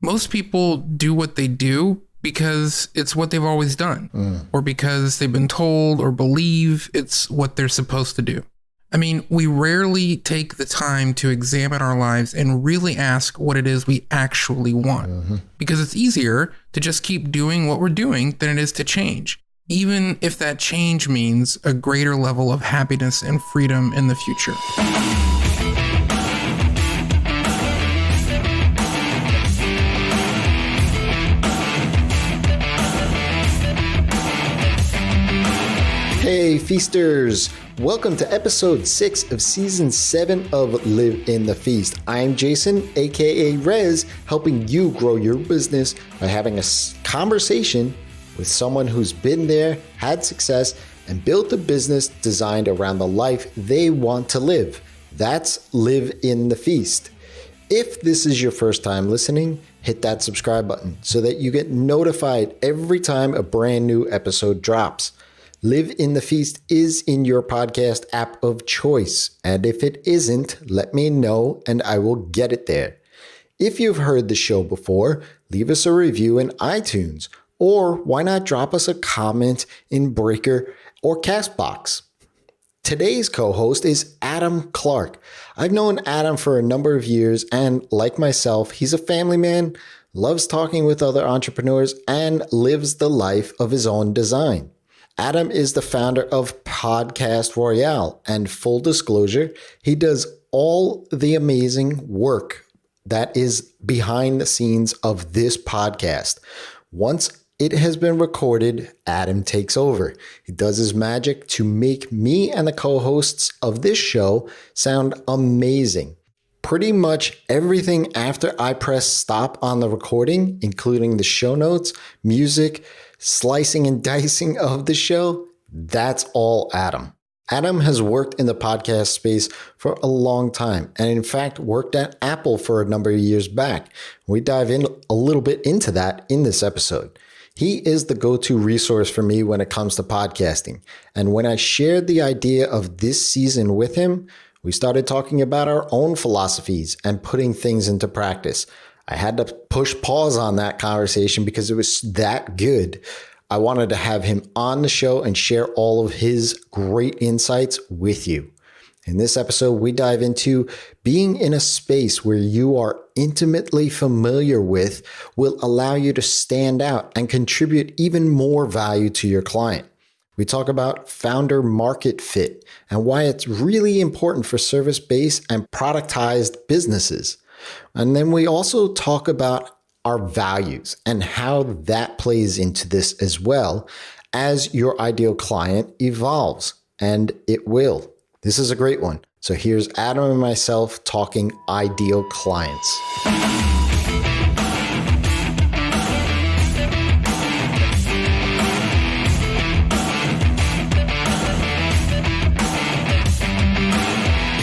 Most people do what they do because it's what they've always done, or because they've been told or believe it's what they're supposed to do. I mean, we rarely take the time to examine our lives and really ask what it is we actually want, because it's easier to just keep doing what we're doing than it is to change, even if that change means a greater level of happiness and freedom in the future. Hey Feasters, welcome to episode 6 of season 7 of Live in the Feast. I'm Jason, aka Rez, helping you grow your business by having a conversation with someone who's been there, had success, and built a business designed around the life they want to live. That's Live in the Feast. If this is your first time listening, hit that subscribe button so that you get notified every time a brand new episode drops. Live in the Feast is in your podcast app of choice, and if it isn't, let me know and I will get it there. If you've heard the show before, leave us a review in iTunes, or why not drop us a comment in Breaker or Castbox. Today's co-host is Adam Clark. I've known Adam for a number of years, and like myself, he's a family man, loves talking with other entrepreneurs, and lives the life of his own design. Adam is the founder of Podcast Royale, and full disclosure, he does all the amazing work that is behind the scenes of this podcast. Once it has been recorded, Adam takes over. He does his magic to make me and the co-hosts of this show sound amazing. Pretty much everything after I press stop on the recording, including the show notes, music, slicing and dicing of the show, that's all Adam. Adam has worked in the podcast space for a long time, and in fact worked at Apple for a number of years back. We dive in a little bit into that in this episode. He is the go-to resource for me when it comes to podcasting. And when I shared the idea of this season with him, we started talking about our own philosophies and putting things into practice. I had to push pause on that conversation because it was that good. I wanted to have him on the show and share all of his great insights with you. In this episode, we dive into being in a space where you are intimately familiar with will allow you to stand out and contribute even more value to your client. We talk about founder market fit and why it's really important for service-based and productized businesses. And then we also talk about our values and how that plays into this as well as your ideal client evolves, and it will. This is a great one. So here's Adam and myself talking ideal clients.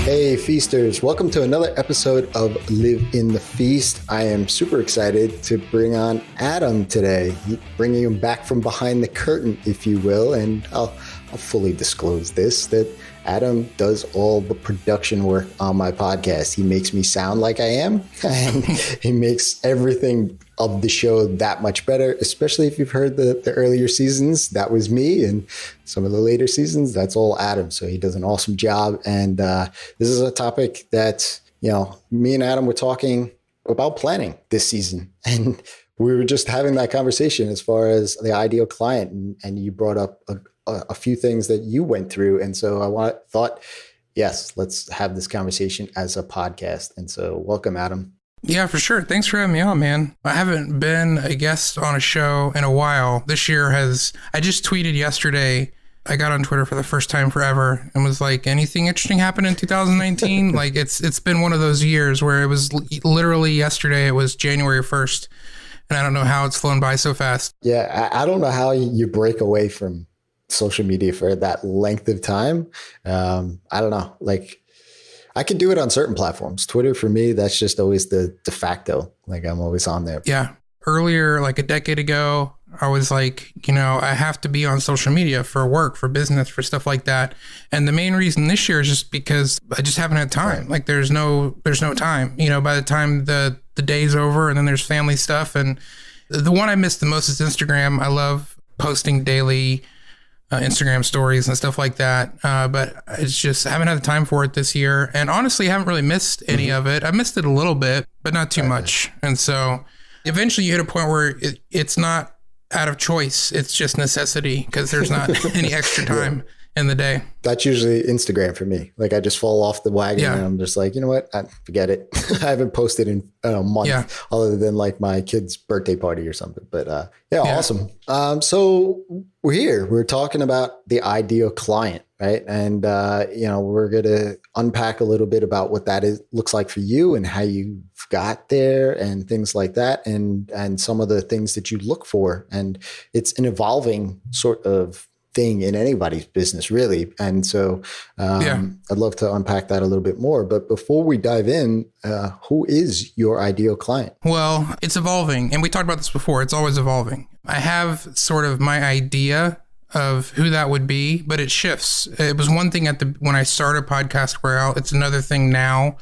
Hey Feasters, welcome to another episode of Live in the Feast. I am super excited to bring on Adam today, bringing him back from behind the curtain, if you will, and I'll fully disclose this, that Adam does all the production work on my podcast. He makes me sound like I am, and he makes everything of the show that much better, especially if you've heard the earlier seasons. That was me, and some of the later seasons, that's all Adam. So he does an awesome job. And this is a topic that, me and Adam were talking about planning this season. And we were just having that conversation as far as the ideal client. And you brought up a few things that you went through. And so I thought, yes, let's have this conversation as a podcast. And so welcome, Adam. Yeah, for sure. Thanks for having me on, man. I haven't been a guest on a show in a while. This year I just tweeted yesterday. I got on Twitter for the first time forever and was like, anything interesting happened in 2019? Like it's been one of those years where it was literally yesterday. It was January 1st. And I don't know how it's flown by so fast. Yeah. I don't know how you break away from social media for that length of time. I don't know. Like I can do it on certain platforms. Twitter for me, that's just always the de facto. Like I'm always on there. Yeah. Earlier, like a decade ago, I was like, I have to be on social media for work, for business, for stuff like that. And the main reason this year is just because I just haven't had time. Right. Like there's no time, by the time the the day's over, and then there's family stuff. And the one I miss the most is Instagram. I love posting daily Instagram stories and stuff like that. But it's just, I haven't had the time for it this year. And honestly, I haven't really missed any of it. I missed it a little bit, but not too much. And so eventually you hit a point where it's not out of choice. It's just necessity because there's not any extra time in the day. That's usually Instagram for me. Like I just fall off the wagon and I'm just like, you know what? Forget it. I haven't posted in a month other than like my kid's birthday party or something. But awesome. So we're here. We're talking about the ideal client, right? And, we're going to unpack a little bit about what that looks like for you and how you got there and things like that. And some of the things that you look for. And it's an evolving sort of thing in anybody's business, really. And so I'd love to unpack that a little bit more. But before we dive in, who is your ideal client? Well, it's evolving. And we talked about this before. It's always evolving. I have sort of my idea of who that would be, but it shifts. It was one thing when I started Podcast Royale. It's another thing now.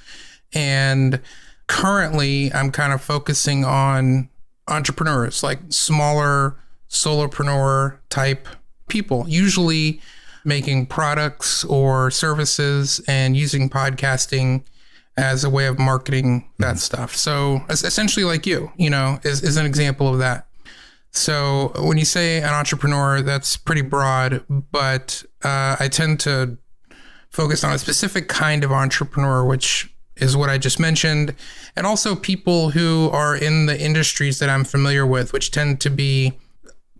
And currently I'm kind of focusing on entrepreneurs, like smaller solopreneur type people, usually making products or services and using podcasting as a way of marketing that stuff. So essentially like you is an example of that. So when you say an entrepreneur, that's pretty broad, but I tend to focus on a specific kind of entrepreneur, which is what I just mentioned. And also people who are in the industries that I'm familiar with, which tend to be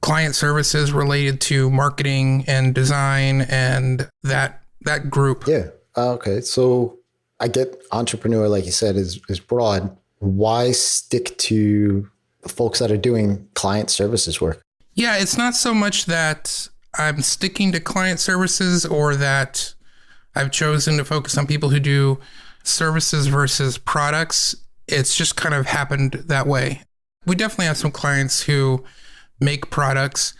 client services related to marketing and design and that group. Yeah. Okay. So I get entrepreneur, like you said, is broad. Why stick to the folks that are doing client services work? Yeah, it's not so much that I'm sticking to client services or that I've chosen to focus on people who do services versus products. It's just kind of happened that way. We definitely have some clients who make products,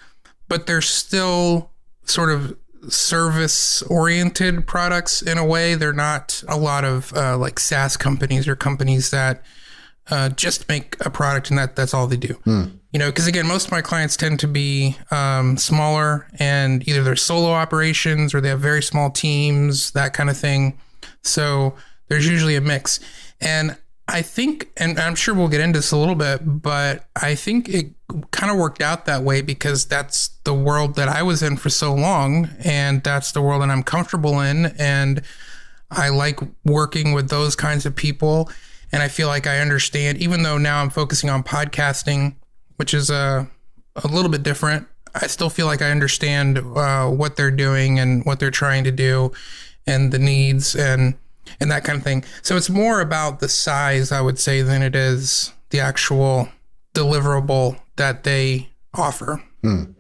but they're still sort of service-oriented products in a way. They're not a lot of like SaaS companies or companies that just make a product and that's all they do. Because again, most of my clients tend to be smaller and either they're solo operations or they have very small teams, that kind of thing. So there's usually a mix. And I think, and I'm sure we'll get into this a little bit, but I think it kind of worked out that way because that's the world that I was in for so long. And that's the world that I'm comfortable in. And I like working with those kinds of people. And I feel like I understand, even though now I'm focusing on podcasting, which is a little bit different, I still feel like I understand what they're doing and what they're trying to do and the needs and that kind of thing. So it's more about the size, I would say, than it is the actual deliverable that they offer.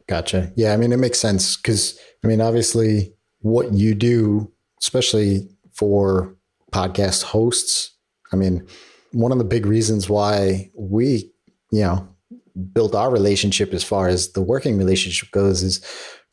Gotcha. Yeah, I mean, it makes sense because, obviously what you do, especially for podcast hosts, one of the big reasons why we, built our relationship as far as the working relationship goes is,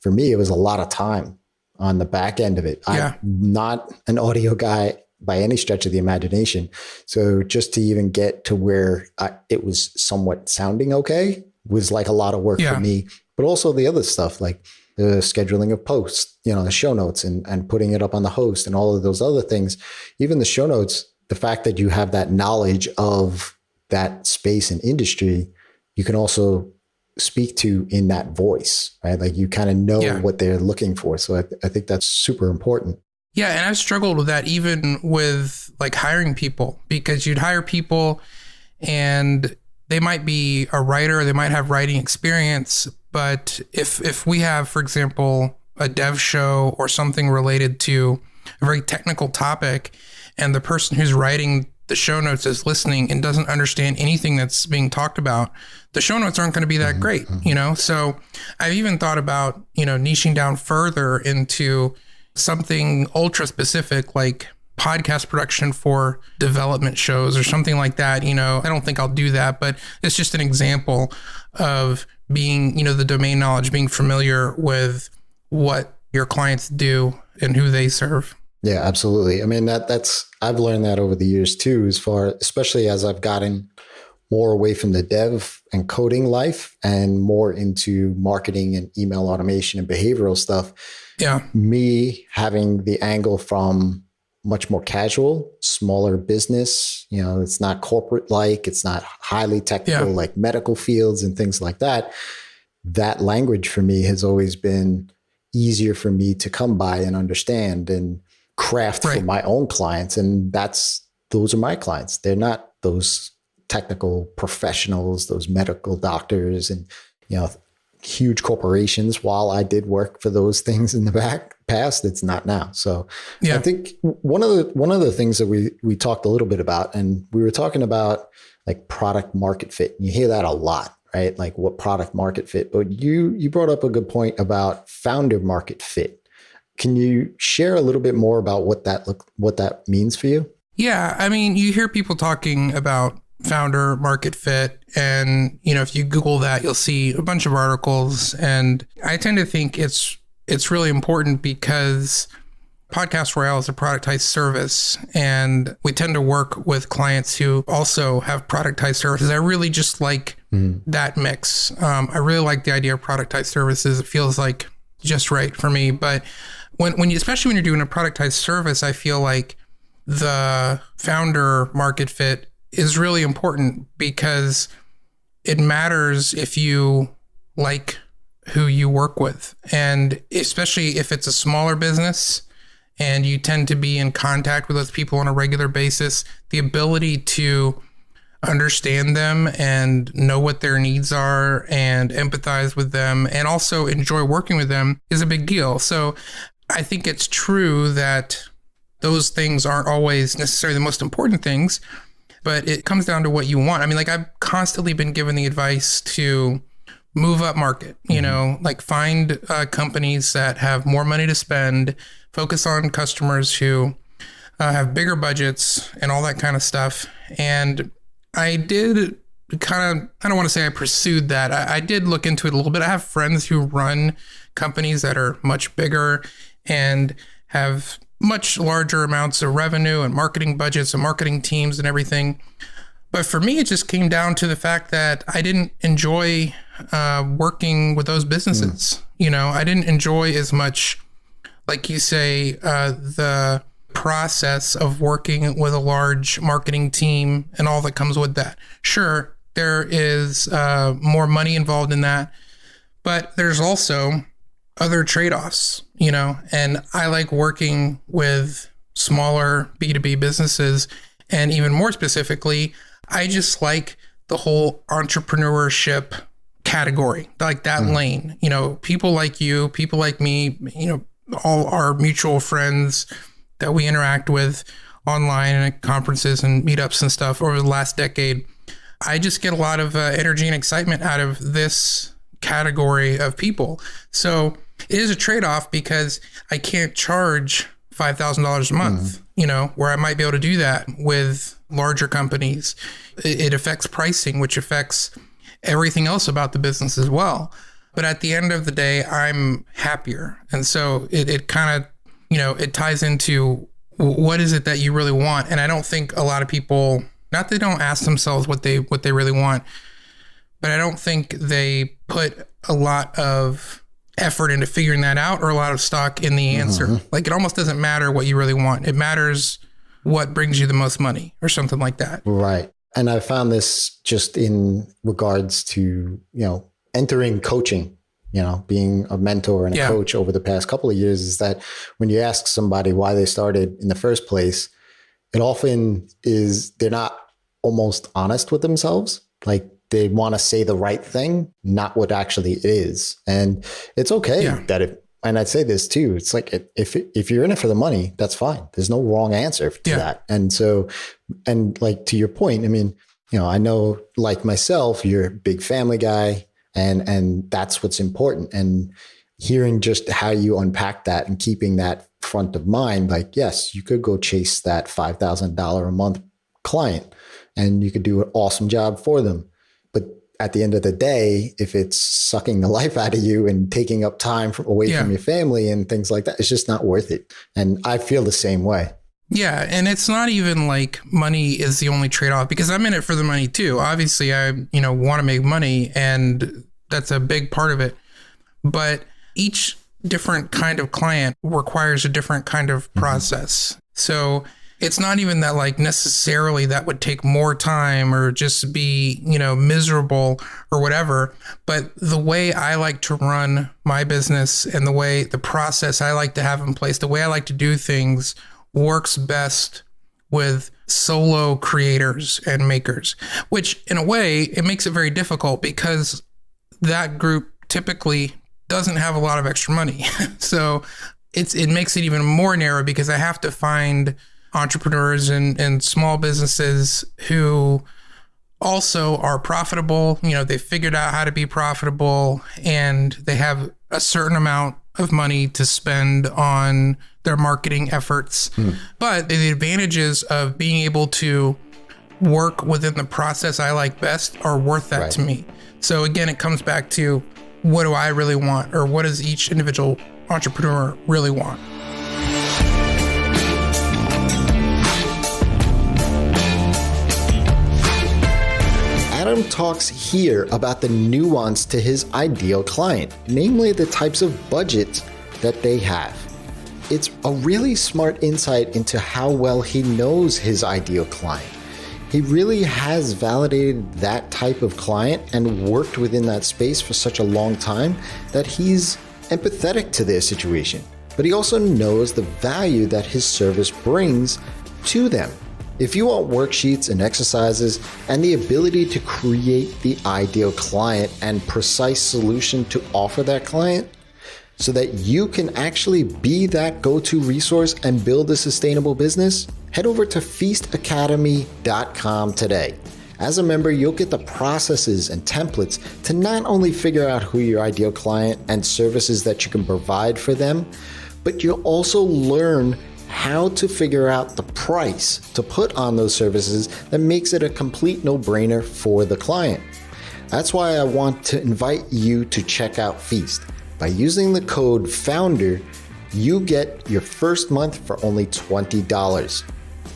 for me, it was a lot of time on the back end of it. Yeah. I'm not an audio guy by any stretch of the imagination. So just to even get to where it was somewhat sounding okay was like a lot of work for me, but also the other stuff like the scheduling of posts, the show notes and putting it up on the host and all of those other things. Even the show notes, the fact that you have that knowledge of that space and industry, you can also speak to in that voice, right? Like you kind of know what they're looking for. So I think that's super important. Yeah. And I've struggled with that even with like hiring people, because you'd hire people and they might be a writer, they might have writing experience. But if we have, for example, a dev show or something related to a very technical topic, and the person who's writing the show notes is listening and doesn't understand anything that's being talked about, the show notes aren't going to be that great, So I've even thought about, niching down further into something ultra specific, like podcast production for development shows or something like that. I don't think I'll do that, but it's just an example of being, the domain knowledge, being familiar with what your clients do and who they serve. Yeah, absolutely. I've learned that over the years too, especially as I've gotten more away from the dev and coding life and more into marketing and email automation and behavioral stuff. Yeah. Me having the angle from much more casual, smaller business, it's not corporate like, it's not highly technical like medical fields and things like that. That language for me has always been easier for me to come by and understand and craft for my own clients. And those are my clients. They're not those technical professionals, those medical doctors and, huge corporations. While I did work for those things in the past, it's not now. So I think one of the things that we talked a little bit about, and we were talking about like product market fit. You hear that a lot, right? Like what product market fit, but you brought up a good point about founder market fit. Can you share a little bit more about what that means for you? Yeah. I mean, you hear people talking about founder market fit, and if you Google that, you'll see a bunch of articles. And I tend to think it's really important because Podcast Royale is a productized service, and we tend to work with clients who also have productized services. I really just like that mix. I really like the idea of productized services. It feels like just right for me. But when you, especially when you're doing a productized service, I feel like the founder market fit is really important because it matters if you like who you work with. And especially if it's a smaller business and you tend to be in contact with those people on a regular basis, the ability to understand them and know what their needs are and empathize with them and also enjoy working with them is a big deal. So I think it's true that those things aren't always necessarily the most important things, but it comes down to what you want. I mean, like I've constantly been given the advice to move up market, like find companies that have more money to spend, focus on customers who have bigger budgets and all that kind of stuff. And I did kind of, I don't want to say I pursued that. I did look into it a little bit. I have friends who run companies that are much bigger and have much larger amounts of revenue and marketing budgets and marketing teams and everything. But for me, it just came down to the fact that I didn't enjoy working with those businesses. I didn't enjoy as much, like you say, the process of working with a large marketing team and all that comes with that. Sure, there is more money involved in that, but there's also other trade-offs, and I like working with smaller B2B businesses. And even more specifically, I just like the whole entrepreneurship category, like that lane, people like you, people like me, all our mutual friends that we interact with online and at conferences and meetups and stuff over the last decade. I just get a lot of energy and excitement out of this category of people. So it is a trade-off because I can't charge $5,000 a month, where I might be able to do that with larger companies. It affects pricing, which affects everything else about the business as well. But at the end of the day, I'm happier. And so it kind of, it ties into what is it that you really want? And I don't think a lot of people, not they don't ask themselves what they really want, but I don't think they put a lot of effort into figuring that out or a lot of stock in the answer. Like it almost doesn't matter what you really want. It matters what brings you the most money or something like that. Right. And I found this just in regards to, entering coaching, being a mentor and a coach over the past couple of years, is that when you ask somebody why they started in the first place, it often is they're not almost honest with themselves. Like they want to say the right thing, not what actually it is. And it's okay that and I'd say this too, it's like if you're in it for the money, that's fine. There's no wrong answer to that. And so, and like to your point, I mean, I know like myself, you're a big family guy and that's what's important. And hearing just how you unpack that and keeping that front of mind, like, yes, you could go chase that $5,000 a month client and you could do an awesome job for them. But at the end of the day, if it's sucking the life out of you and taking up time away from your family and things like that, it's just not worth it. And I feel the same way. Yeah, and it's not even like money is the only trade-off, because I'm in it for the money too. Obviously, I want to make money, and that's a big part of it. But each different kind of client requires a different kind of process. So it's not even that like necessarily that would take more time or just be, miserable or whatever. But the way I like to run my business and the process I like to have in place, the way I like to do things works best with solo creators and makers, which in a way, it makes it very difficult because that group typically doesn't have a lot of extra money. So it makes it even more narrow because I have to find entrepreneurs and small businesses who also are profitable. They figured out how to be profitable and they have a certain amount of money to spend on their marketing efforts. But the advantages of being able to work within the process I like best are worth that to me. So again, it comes back to, what do I really want, or what does each individual entrepreneur really want? Adam talks here about the nuance to his ideal client, namely the types of budgets that they have. It's a really smart insight into how well he knows his ideal client. He really has validated that type of client and worked within that space for such a long time that he's empathetic to their situation. But he also knows the value that his service brings to them. If you want worksheets and exercises and the ability to create the ideal client and precise solution to offer that client so that you can actually be that go-to resource and build a sustainable business, head over to feastacademy.com today. As a member, you'll get the processes and templates to not only figure out who your ideal client and services that you can provide for them, but you'll also learn how to figure out the price to put on those services that makes it a complete no-brainer for the client. That's why I want to invite you to check out Feast. By using the code FOUNDER, you get your first month for only $20.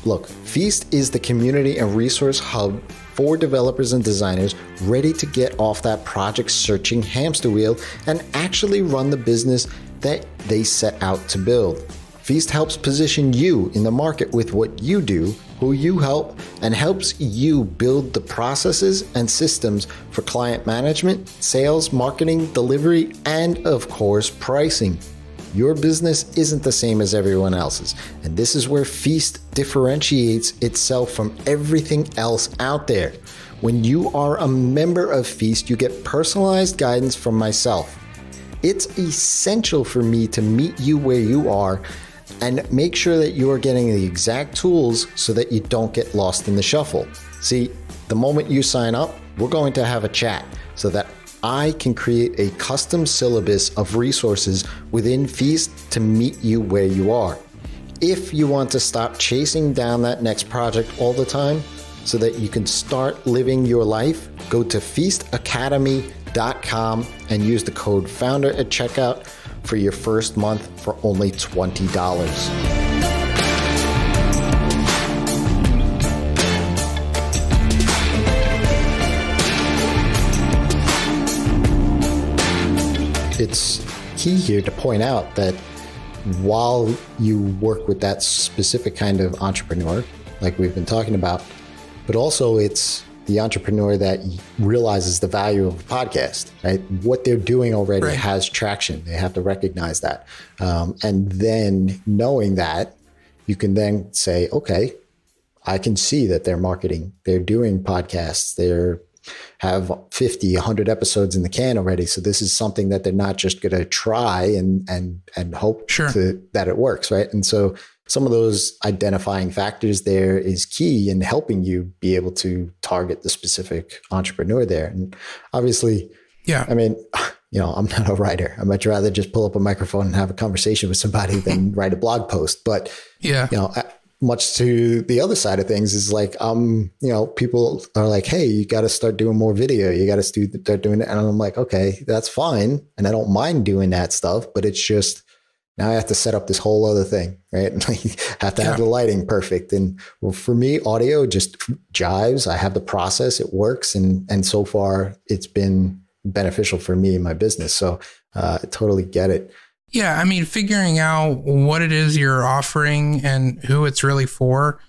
Look, Feast is the community and resource hub for developers and designers ready to get off that project searching hamster wheel and actually run the business that they set out to build. Feast helps position you in the market with what you do, who you help, and helps you build the processes and systems for client management, sales, marketing, delivery, and of course, pricing. Your business isn't the same as everyone else's, and this is where Feast differentiates itself from everything else out there. When you are a member of Feast, you get personalized guidance from myself. It's essential for me to meet you where you are and make sure that you are getting the exact tools so that you don't get lost in the shuffle. See, the moment you sign up, we're going to have a chat so that I can create a custom syllabus of resources within Feast to meet you where you are. If you want to stop chasing down that next project all the time so that you can start living your life, go to feastacademy.com and use the code FOUNDER at checkout for your first month for only $20. It's key here to point out that while you work with that specific kind of entrepreneur, like we've been talking about, but also it's the entrepreneur that realizes the value of a podcast, right? What they're doing already has traction. They have to recognize that. And then knowing that, you can then say, okay, I can see that they're marketing, they're doing podcasts, they're have 50, 100 episodes in the can already. So this is something that they're not just going to try and hope that it works, right? And so some of those identifying factors there is key in helping you be able to target the specific entrepreneur there. And obviously, I mean, I'm not a writer. I'd much rather just pull up a microphone and have a conversation with somebody than write a blog post. But, much to the other side of things is like, people are like, hey, you got to start doing more video. You got to start doing it. And I'm like, okay, that's fine. And I don't mind doing that stuff, but it's just, Now I have to set up this whole other thing, right? And I have to have the lighting perfect. And well, for me, audio just jives. I have the process, it works. And so far it's been beneficial for me in my business. So I totally get it. Yeah. I mean, figuring out what it is you're offering and who it's really for.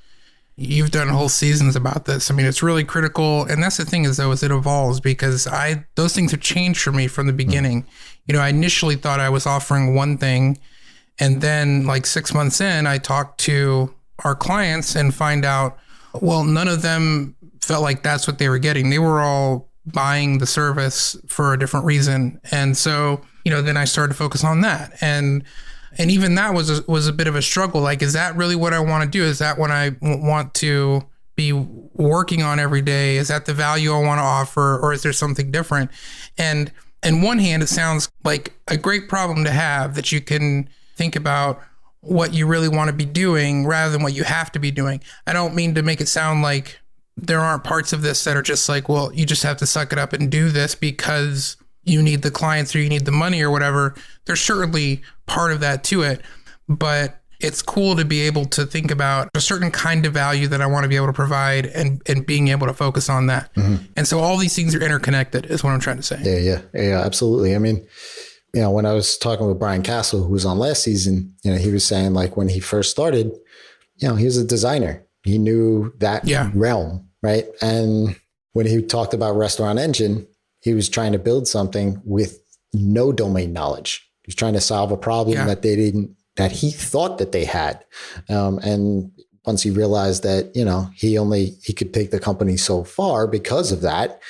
You've done whole seasons about this. I mean, it's really critical. And that's the thing is though, is it evolves because those things have changed for me from the beginning. You know, I initially thought I was offering one thing. And then like 6 months in, I talked to our clients and find out, well, none of them felt like that's what they were getting. They were all buying the service for a different reason. And so, you know, then I started to focus on that. And even that was a bit of a struggle. Like, is that really what I want to do? Is that what I want to be working on every day? Is that the value I want to offer? Or is there something different? And on one hand, it sounds like a great problem to have that you can think about what you really want to be doing rather than what you have to be doing. I don't mean to make it sound like there aren't parts of this that are just like, well, you just have to suck it up and do this because you need the clients or you need the money or whatever. There's certainly part of that to it, but it's cool to be able to think about a certain kind of value that I want to be able to provide and being able to focus on that. Mm-hmm. And so all these things are interconnected is what I'm trying to say. Yeah, absolutely. I mean, you know, when I was talking with Brian Castle, who was on last season, you know, he was saying like when he first started, you know, he was a designer. He knew that realm, right? And when he talked about Restaurant Engine, he was trying to build something with no domain knowledge. He was trying to solve a problem that he thought that they had. And once he realized that, you know, he could take the company so far because of that,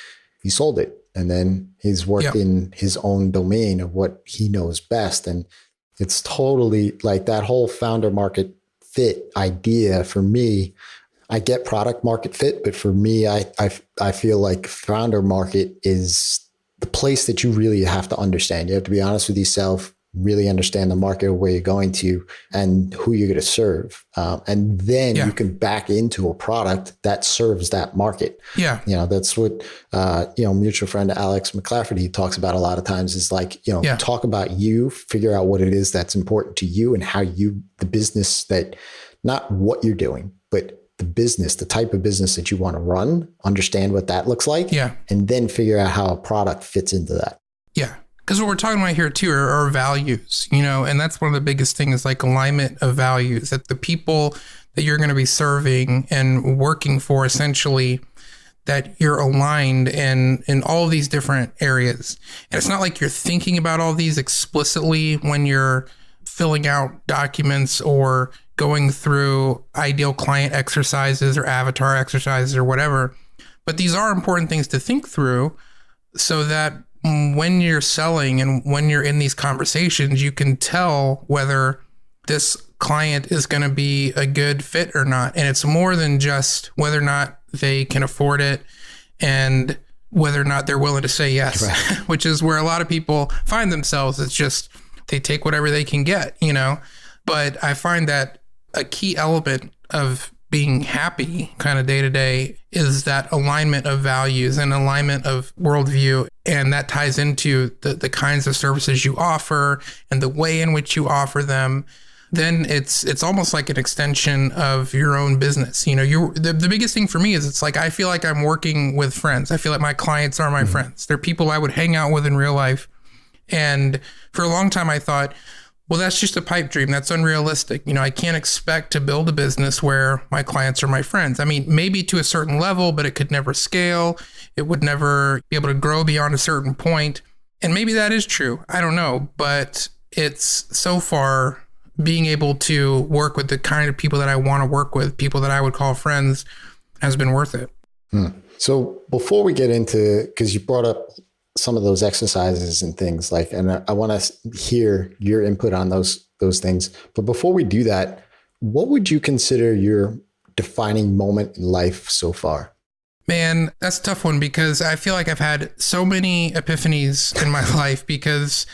he sold it. And then he's worked in his own domain of what he knows best. And it's totally like that whole founder market fit idea for me. I get product market fit, but for me, I feel like founder market is the place that you really have to understand. You have to be honest with yourself, really understand the market, where you're going to, and who you're going to serve. And then you can back into a product that serves that market. Yeah. You know, that's what, mutual friend Alex McClafferty, he talks about a lot of times is like, you know, talk about you, figure out what it is that's important to you and how the business that, not what you're doing, but the business, the type of business that you want to run, understand what that looks like. Yeah. And then figure out how a product fits into that. Yeah. Because what we're talking about here too are values, you know, and that's one of the biggest things, like alignment of values, that the people that you're going to be serving and working for, essentially, that you're aligned in all of these different areas. And it's not like you're thinking about all these explicitly when you're filling out documents or going through ideal client exercises or avatar exercises or whatever. But these are important things to think through so that when you're selling and when you're in these conversations, you can tell whether this client is going to be a good fit or not. And it's more than just whether or not they can afford it and whether or not they're willing to say yes, right. Which is where a lot of people find themselves. It's just they take whatever they can get, you know. But I find that a key element of being happy kind of day to day is that alignment of values and alignment of worldview. And that ties into the kinds of services you offer and the way in which you offer them. Then it's almost like an extension of your own business. You know, the biggest thing for me is it's like, I feel like I'm working with friends. I feel like my clients are my friends. They're people I would hang out with in real life. And for a long time I thought, well, that's just a pipe dream. That's unrealistic. You know, I can't expect to build a business where my clients are my friends. I mean, maybe to a certain level, but it could never scale. It would never be able to grow beyond a certain point. And maybe that is true. I don't know. But it's so far being able to work with the kind of people that I want to work with, people that I would call friends, has been worth it. So before we get into, because you brought up some of those exercises and things like, and I want to hear your input on those things. But before we do that, what would you consider your defining moment in life so far? Man, that's a tough one because I feel like I've had so many epiphanies in my life because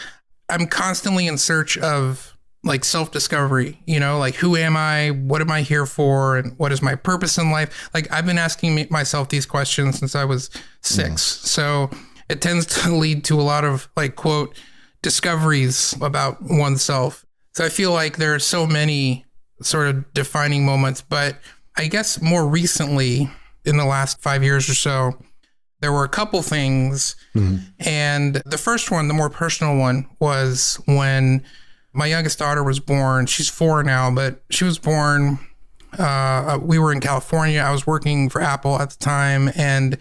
I'm constantly in search of like self-discovery, you know, like who am I? What am I here for? And what is my purpose in life? Like I've been asking myself these questions since I was 6. So it tends to lead to a lot of like, quote, discoveries about oneself. So I feel like there are so many sort of defining moments, but I guess more recently, in the last 5 years or so, there were a couple things. And the first one, the more personal one, was when my youngest daughter was born. She's 4 now, but she was born. We were in California. I was working for Apple at the time, and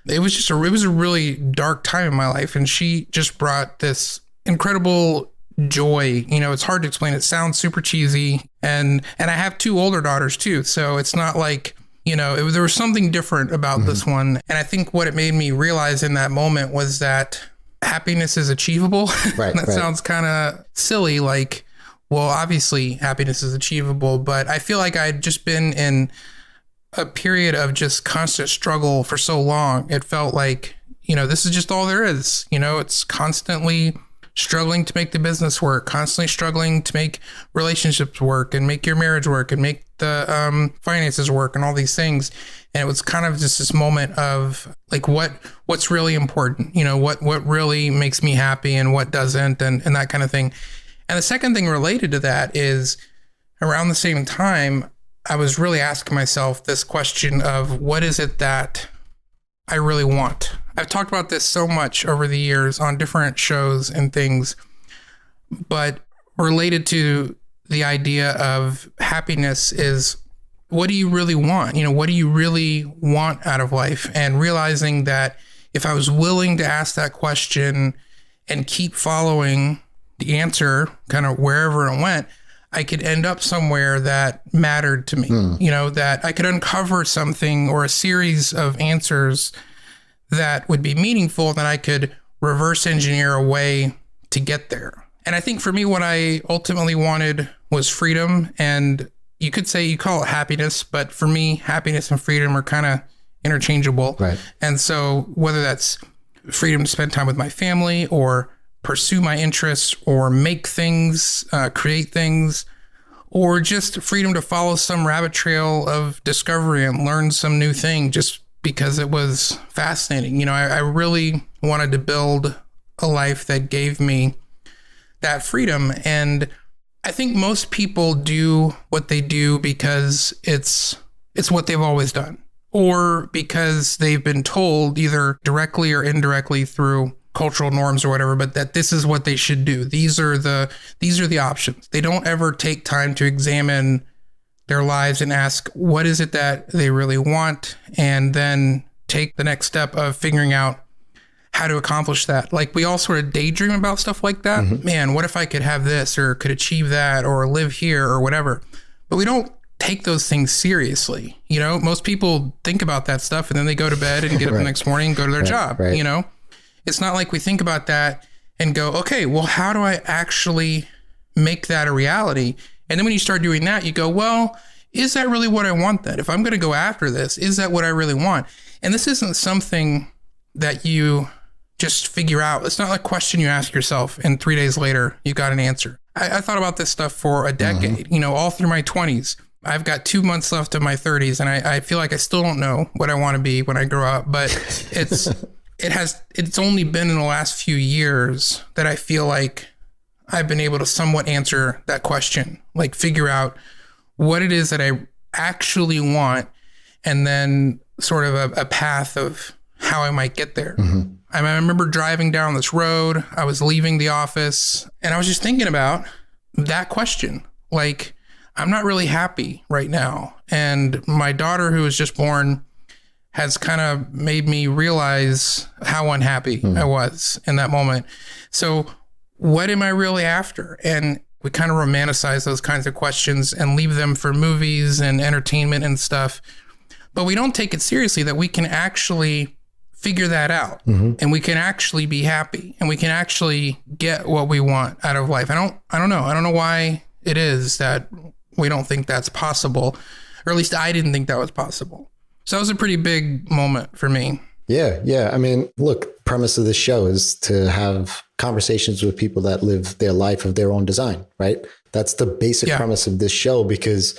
it was a really dark time in my life. And she just brought this incredible joy. You know, it's hard to explain. It sounds super cheesy, and I have 2 older daughters too, so it's not like, you know, there was something different about this one. And I think what it made me realize in that moment was that happiness is achievable. That sounds kind of silly. Like, well, obviously happiness is achievable, but I feel like I'd just been in a period of just constant struggle for so long. It felt like, you know, this is just all there is. You know, it's constantly struggling to make the business work, constantly struggling to make relationships work and make your marriage work and make the finances work and all these things. And it was kind of just this moment of like, what's really important, you know, what really makes me happy and what doesn't, and that kind of thing. And the second thing related to that is around the same time, I was really asking myself this question of what is it that I really want? I've talked about this so much over the years on different shows and things, but related to the idea of happiness is, what do you really want? You know, what do you really want out of life? And realizing that if I was willing to ask that question and keep following the answer kind of wherever it went, I could end up somewhere that mattered to me, you know, that I could uncover something or a series of answers that would be meaningful, that I could reverse engineer a way to get there. And I think for me, what I ultimately wanted was freedom. And you could say you call it happiness, but for me, happiness and freedom are kind of interchangeable. Right. And so whether that's freedom to spend time with my family or pursue my interests or make things, create things, or just freedom to follow some rabbit trail of discovery and learn some new thing just because it was fascinating. You know, I really wanted to build a life that gave me that freedom. And I think most people do what they do because it's what they've always done, or because they've been told either directly or indirectly through cultural norms or whatever, but that this is what they should do. These are the options. They don't ever take time to examine their lives and ask, what is it that they really want? And then take the next step of figuring out how to accomplish that. Like, we all sort of daydream about stuff like that. Man, what if I could have this or could achieve that or live here or whatever? But we don't take those things seriously. You know, most people think about that stuff and then they go to bed and get up the next morning and go to their job, you know? It's not like we think about that and go, okay, well, how do I actually make that a reality? And then when you start doing that, you go, well, is that really what I want then? If I'm going to go after this, is that what I really want? And this isn't something that you just figure out. It's not a question you ask yourself and 3 days later, you got an answer. I thought about this stuff for a decade, you know, all through my 20s. I've got 2 months left of my 30s, and I feel like I still don't know what I want to be when I grow up, but it's only been in the last few years that I feel like I've been able to somewhat answer that question, like figure out what it is that I actually want, and then sort of a path of how I might get there. I remember driving down this road. I was leaving the office and I was just thinking about that question. Like, I'm not really happy right now. And my daughter, who was just born, has kind of made me realize how unhappy I was in that moment. So what am I really after? And we kind of romanticize those kinds of questions and leave them for movies and entertainment and stuff. But we don't take it seriously that we can actually figure that out, and we can actually be happy, and we can actually get what we want out of life. I don't know why it is that we don't think that's possible, or at least I didn't think that was possible. So that was a pretty big moment for me. Yeah. I mean, look, premise of this show is to have conversations with people that live their life of their own design, right? That's the basic premise of this show, because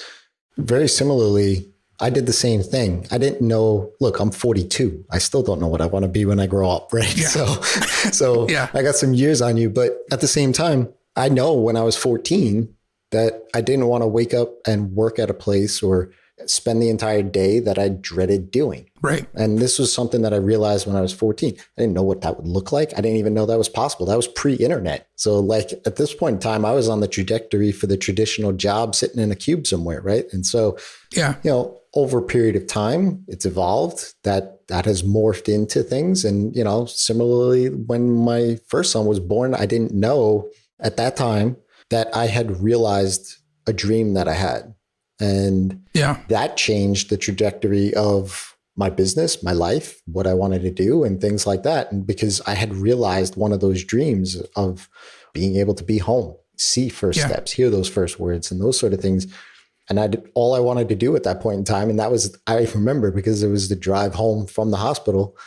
very similarly, I did the same thing. I didn't know, look, I'm 42. I still don't know what I want to be when I grow up, right? Yeah. So I got some years on you, but at the same time, I know when I was 14, that I didn't want to wake up and work at a place or spend the entire day that I dreaded doing. Right. And this was something that I realized when I was 14. I didn't know what that would look like. I didn't even know that was possible. That was pre-internet. So like at this point in time, I was on the trajectory for the traditional job sitting in a cube somewhere. Right. And so, over a period of time, it's evolved. That has morphed into things. And, similarly, when my first son was born, I didn't know at that time that I had realized a dream that I had. And that changed the trajectory of my business, my life, what I wanted to do and things like that. And because I had realized one of those dreams of being able to be home, see first steps, hear those first words and those sort of things. And I did all I wanted to do at that point in time. And that was, I remember, because it was the drive home from the hospital.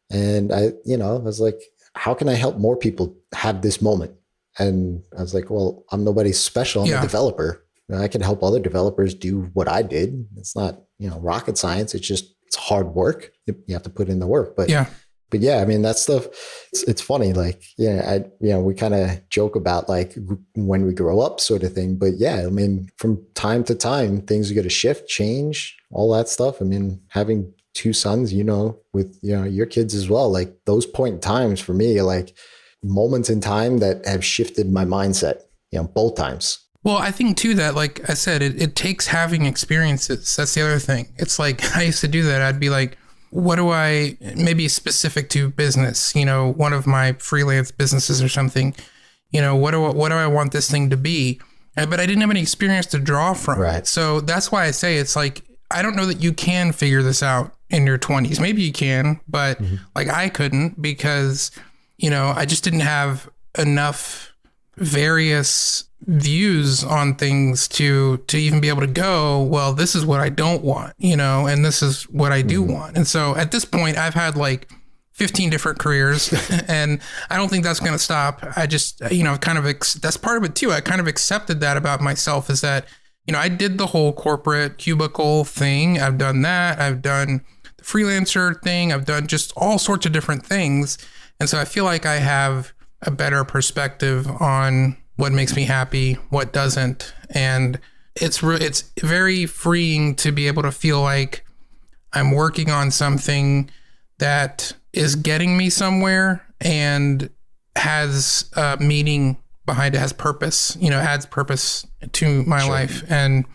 And I was like, how can I help more people have this moment? And I was like, well, I'm nobody special. I'm a developer. I can help other developers do what I did. It's not, rocket science. It's hard work. You have to put in the work. But I mean, that stuff, it's funny. Like, we kind of joke about like when we grow up sort of thing. But I mean, from time to time, things are going to shift, change, all that stuff. I mean, having two sons, with, your kids as well, like those point in times for me, like moments in time that have shifted my mindset, both times. Well, I think too that, like I said, it takes having experiences. That's the other thing. It's like, I used to do that. I'd be like, maybe specific to business, one of my freelance businesses or something, what do I want this thing to be? But I didn't have any experience to draw from. Right. So that's why I say it's like, I don't know that you can figure this out in your 20s. Maybe you can, but like I couldn't because, I just didn't have enough various views on things to even be able to go, well, this is what I don't want, and this is what I do want. And so at this point I've had like 15 different careers and I don't think that's going to stop. I just, that's part of it too. I kind of accepted that about myself, is that, I did the whole corporate cubicle thing. I've done that. I've done the freelancer thing. I've done just all sorts of different things. And so I feel like I have a better perspective on what makes me happy, what doesn't. And it's very freeing to be able to feel like I'm working on something that is getting me somewhere and has meaning behind it, has purpose, adds purpose to my life. And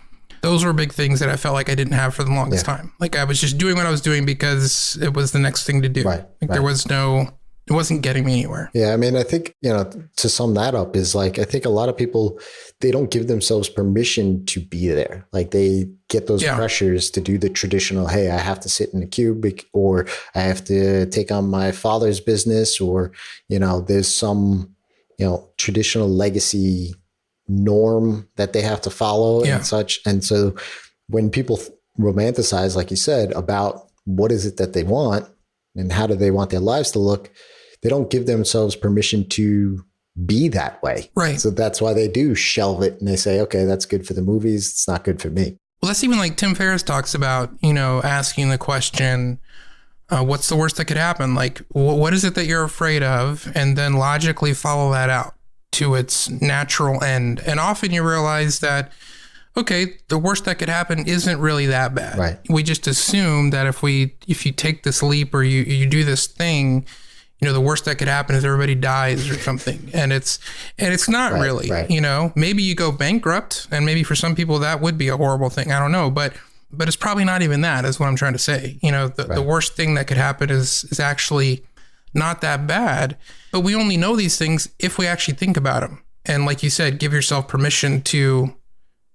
those were big things that I felt like I didn't have for the longest time. Like I was just doing what I was doing because it was the next thing to do. There was it wasn't getting me anywhere. Yeah. I mean, I think, to sum that up is like, I think a lot of people, they don't give themselves permission to be there. Like they get those pressures to do the traditional, hey, I have to sit in a cube, or I have to take on my father's business, or, there's some, traditional legacy norm that they have to follow and such. And so when people romanticize, like you said, about what is it that they want and how do they want their lives to look, they don't give themselves permission to be that way. Right. So that's why they do shelve it and they say, okay, that's good for the movies. It's not good for me. Well, that's even like Tim Ferriss talks about, asking the question, what's the worst that could happen? Like, what is it that you're afraid of? And then logically follow that out to its natural end. And often you realize that, okay, the worst that could happen isn't really that bad. Right. We just assume that if you take this leap or you do this thing, the worst that could happen is everybody dies or something. And it's not really, maybe you go bankrupt, and maybe for some people that would be a horrible thing. I don't know, but it's probably not even that, is what I'm trying to say. The worst thing that could happen is actually not that bad, but we only know these things if we actually think about them. And like you said, give yourself permission to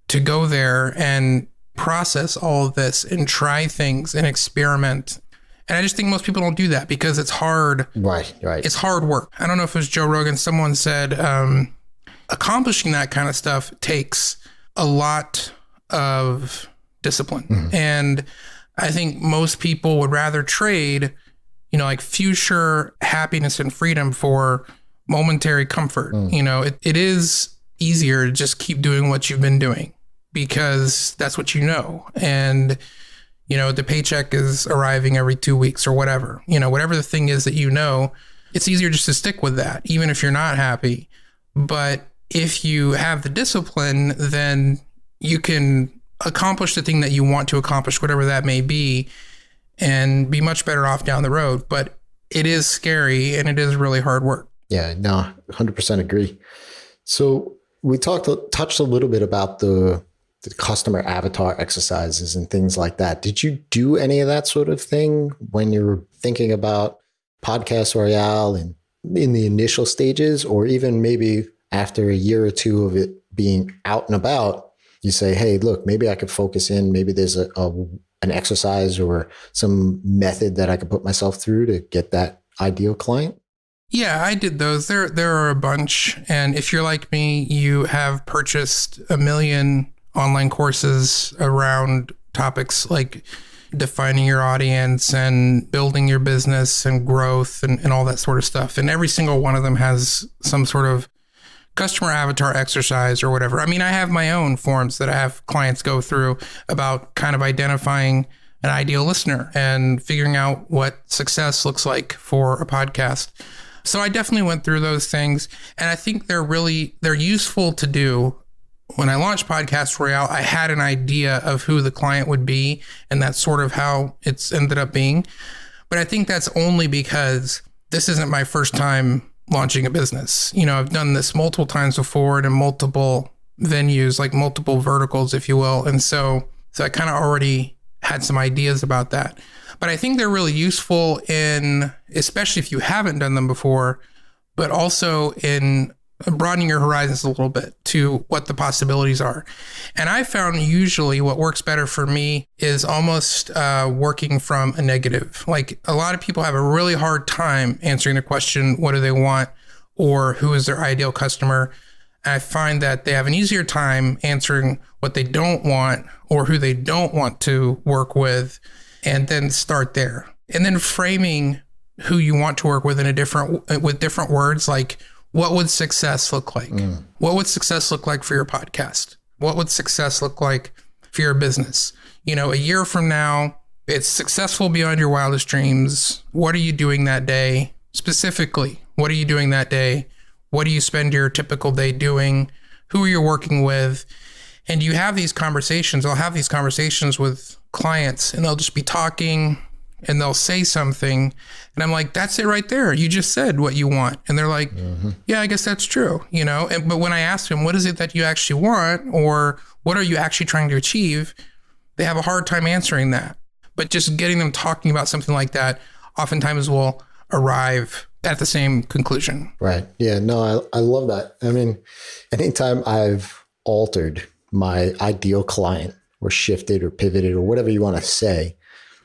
go there and process all of this and try things and experiment. And I just think most people don't do that because it's hard. Right. It's hard work. I don't know if it was Joe Rogan. Someone said accomplishing that kind of stuff takes a lot of discipline. Mm-hmm. And I think most people would rather trade, like future happiness and freedom for momentary comfort. It is easier to just keep doing what you've been doing because that's what you know. And the paycheck is arriving every 2 weeks or whatever, whatever the thing is that it's easier just to stick with that, even if you're not happy. But if you have the discipline, then you can accomplish the thing that you want to accomplish, whatever that may be, and be much better off down the road. But it is scary and it is really hard work. Yeah, no, 100% agree. So we touched a little bit about the customer avatar exercises and things like that. Did you do any of that sort of thing when you were thinking about Podcast Royale and in the initial stages, or even maybe after a year or two of it being out and about, you say, hey, look, maybe I could focus in, maybe there's an exercise or some method that I could put myself through to get that ideal client? Yeah, I did those. There are a bunch. And if you're like me, you have purchased a million online courses around topics like defining your audience and building your business and growth and all that sort of stuff. And every single one of them has some sort of customer avatar exercise or whatever. I mean, I have my own forms that I have clients go through about kind of identifying an ideal listener and figuring out what success looks like for a podcast. So I definitely went through those things, and I think they're useful to do. When I launched Podcast Royale, I had an idea of who the client would be, and that's sort of how it's ended up being. But I think that's only because this isn't my first time launching a business. You know, I've done this multiple times before and in multiple venues, like multiple verticals, if you will. And so I kind of already had some ideas about that. But I think they're really useful in, especially if you haven't done them before, but also in broadening your horizons a little bit to what the possibilities are. And I found usually what works better for me is almost working from a negative. Like a lot of people have a really hard time answering the question, what do they want? Or who is their ideal customer? And I find that they have an easier time answering what they don't want or who they don't want to work with, and then start there. And then framing who you want to work with with different words, like what would success look like? What would success look like for your podcast? What would success look like for your business? You know, a year from now, it's successful beyond your wildest dreams. What are you doing that day? Specifically, what are you doing that day? What do you spend your typical day doing? Who are you working with? And you have these conversations. I'll have these conversations with clients, and they'll just be talking and they'll say something. And I'm like, that's it right there. You just said what you want. And they're like, yeah, I guess that's true. You know, but when I ask them, what is it that you actually want? Or what are you actually trying to achieve? They have a hard time answering that. But just getting them talking about something like that oftentimes will arrive at the same conclusion. Right. Yeah, no, I love that. I mean, anytime I've altered my ideal client or shifted or pivoted or whatever you want to say,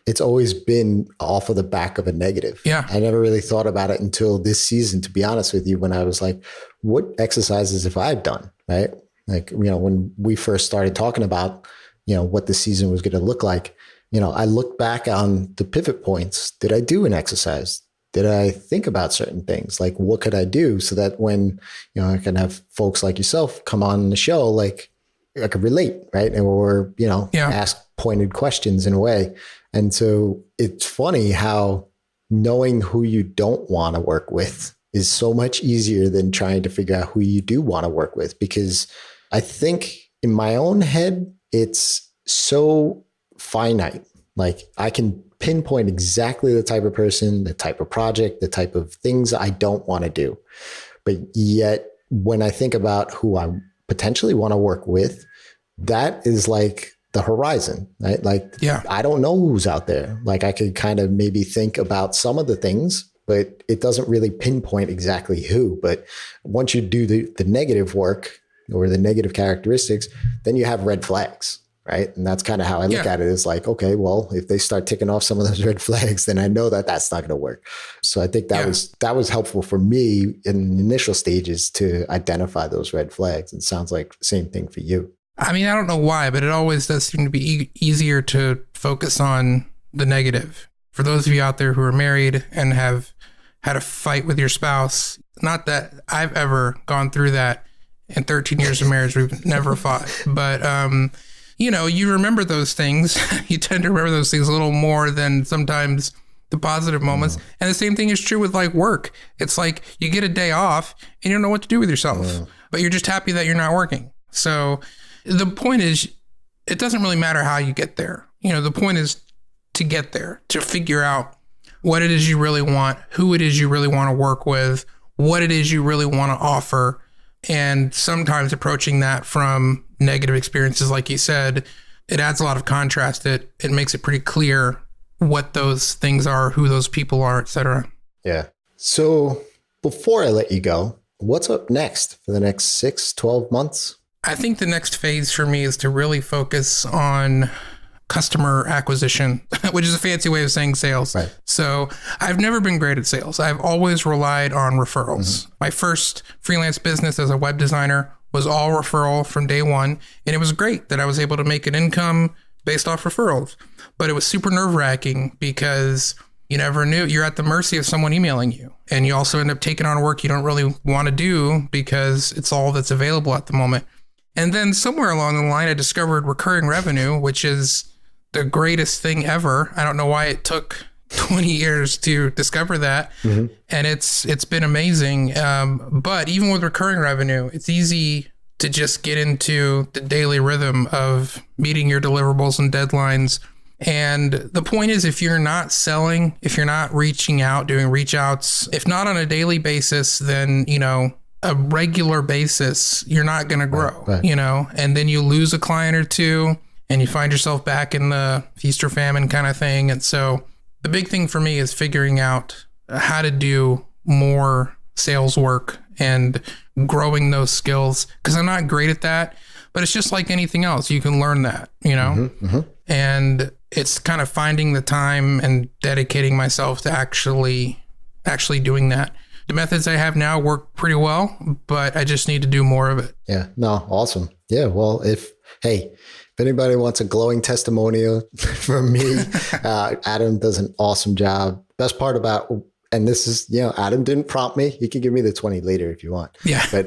it's always been off of the back of a negative. Yeah. I never really thought about it until this season, to be honest with you, when I was like, what exercises have I done? Right. Like, you know, when we first started talking about, you know, what the season was going to look like, you know, I looked back on the pivot points. Did I do an exercise? Did I think about certain things? Like, what could I do so that when, you know, I can have folks like yourself come on the show, like I could relate, right? Or, you know, ask pointed questions in a way. And so it's funny how knowing who you don't want to work with is so much easier than trying to figure out who you do want to work with. Because I think in my own head, it's so finite. Like I can pinpoint exactly the type of person, the type of project, the type of things I don't want to do. But yet when I think about who I potentially want to work with, that is like the horizon, right? Like, I don't know who's out there. Like I could kind of maybe think about some of the things, but it doesn't really pinpoint exactly who. But once you do the negative work or the negative characteristics, then you have red flags, right? And that's kind of how I look at it. Is like, okay, well, if they start ticking off some of those red flags, then I know that that's not going to work. So I think that was helpful for me in the initial stages to identify those red flags. And it sounds like the same thing for you. I mean, I don't know why, but it always does seem to be easier to focus on the negative. For those of you out there who are married and have had a fight with your spouse, not that I've ever gone through that in 13 years of marriage, we've never fought, but, you know, you remember those things. You tend to remember those things a little more than sometimes the positive moments. And the same thing is true with like work. It's like you get a day off and you don't know what to do with yourself, but you're just happy that you're not working. So the point is, it doesn't really matter how you get there. You know, the point is to get there, to figure out what it is you really want, who it is you really want to work with, what it is you really want to offer. And sometimes approaching that from negative experiences, like you said, it adds a lot of contrast. It makes it pretty clear what those things are, who those people are, etc. Yeah. So before I let you go, what's up next for the next 6, 12 months? I think the next phase for me is to really focus on customer acquisition, which is a fancy way of saying sales. Right. So I've never been great at sales. I've always relied on referrals. My first freelance business as a web designer was all referral from day one. And it was great that I was able to make an income based off referrals. But it was super nerve-wracking because you never knew. You're at the mercy of someone emailing you. And you also end up taking on work you don't really want to do because it's all that's available at the moment. And then somewhere along the line, I discovered recurring revenue, which is the greatest thing ever. I don't know why it took 20 years to discover that. And it's been amazing. But even with recurring revenue, it's easy to just get into the daily rhythm of meeting your deliverables and deadlines. And the point is, if you're not selling, if you're not reaching out, doing reach outs, if not on a daily basis, then, you know, a regular basis, you're not going to grow, you know, and then you lose a client or two and you find yourself back in the feast or famine kind of thing. And so the big thing for me is figuring out how to do more sales work and growing those skills, because I'm not great at that, but it's just like anything else. You can learn that, you know, and it's kind of finding the time and dedicating myself to actually doing that. The methods I have now work pretty well, but I just need to do more of it. Yeah, no, awesome. Yeah, well, if anybody wants a glowing testimonial from me, Adam does an awesome job. Best part about, and this is, you know, Adam didn't prompt me. You can give me the 20 later if you want. Yeah. But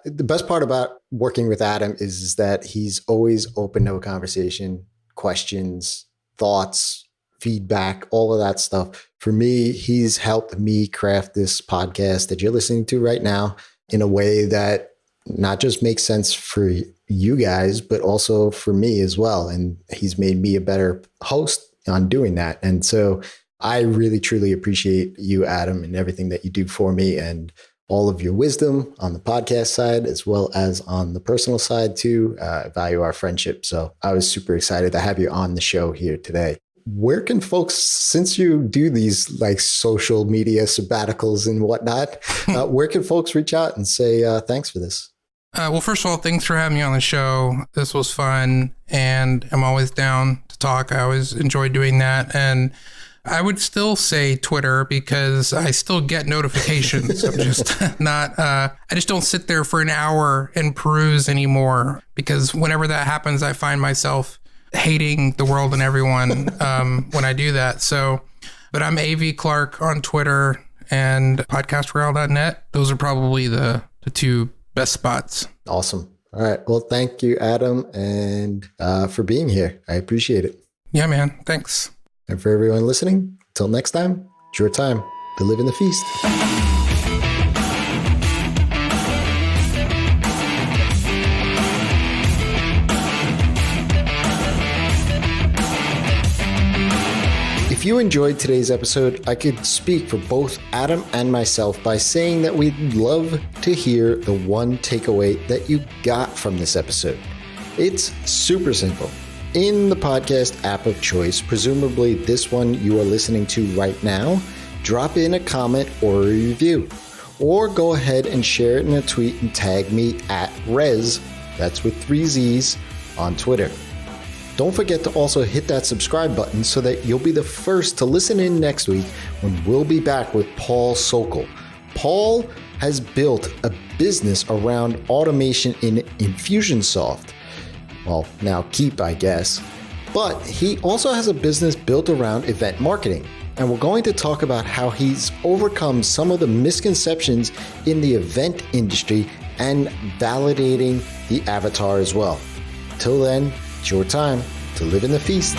the best part about working with Adam is that he's always open to a conversation, questions, thoughts, feedback, all of that stuff. For me, he's helped me craft this podcast that you're listening to right now in a way that not just makes sense for you guys, but also for me as well. And he's made me a better host on doing that. And so I really, truly appreciate you, Adam, and everything that you do for me and all of your wisdom on the podcast side, as well as on the personal side too. I value our friendship. So I was super excited to have you on the show here today. Where can folks, since you do these like social media sabbaticals and whatnot, where can folks reach out and say, thanks for this? Well, first of all, thanks for having me on the show. This was fun and I'm always down to talk. I always enjoy doing that. And I would still say Twitter because I still get notifications. I'm just not, I just don't sit there for an hour and peruse anymore, because whenever that happens, I find myself hating the world and everyone when I do that. So, but I'm AV Clark on Twitter and podcastroyale.net. Those are probably the two best spots. Awesome. All right. Well, thank you, Adam, and for being here. I appreciate it. Yeah, man. Thanks. And for everyone listening, until next time, it's your time to live in the feast. If you enjoyed today's episode, I could speak for both Adam and myself by saying that we'd love to hear the one takeaway that you got from this episode. It's super simple. In the podcast app of choice, presumably this one you are listening to right now, drop in a comment or a review. Or go ahead and share it in a tweet and tag me at Rez, that's with 3 Z's, on Twitter. Don't forget to also hit that subscribe button so that you'll be the first to listen in next week when we'll be back with Paul Sokol. Paul has built a business around automation in Infusionsoft. Well, now Keep, I guess. But he also has a business built around event marketing. And we're going to talk about how he's overcome some of the misconceptions in the event industry and validating the avatar as well. Till then, it's your time to live in the feast.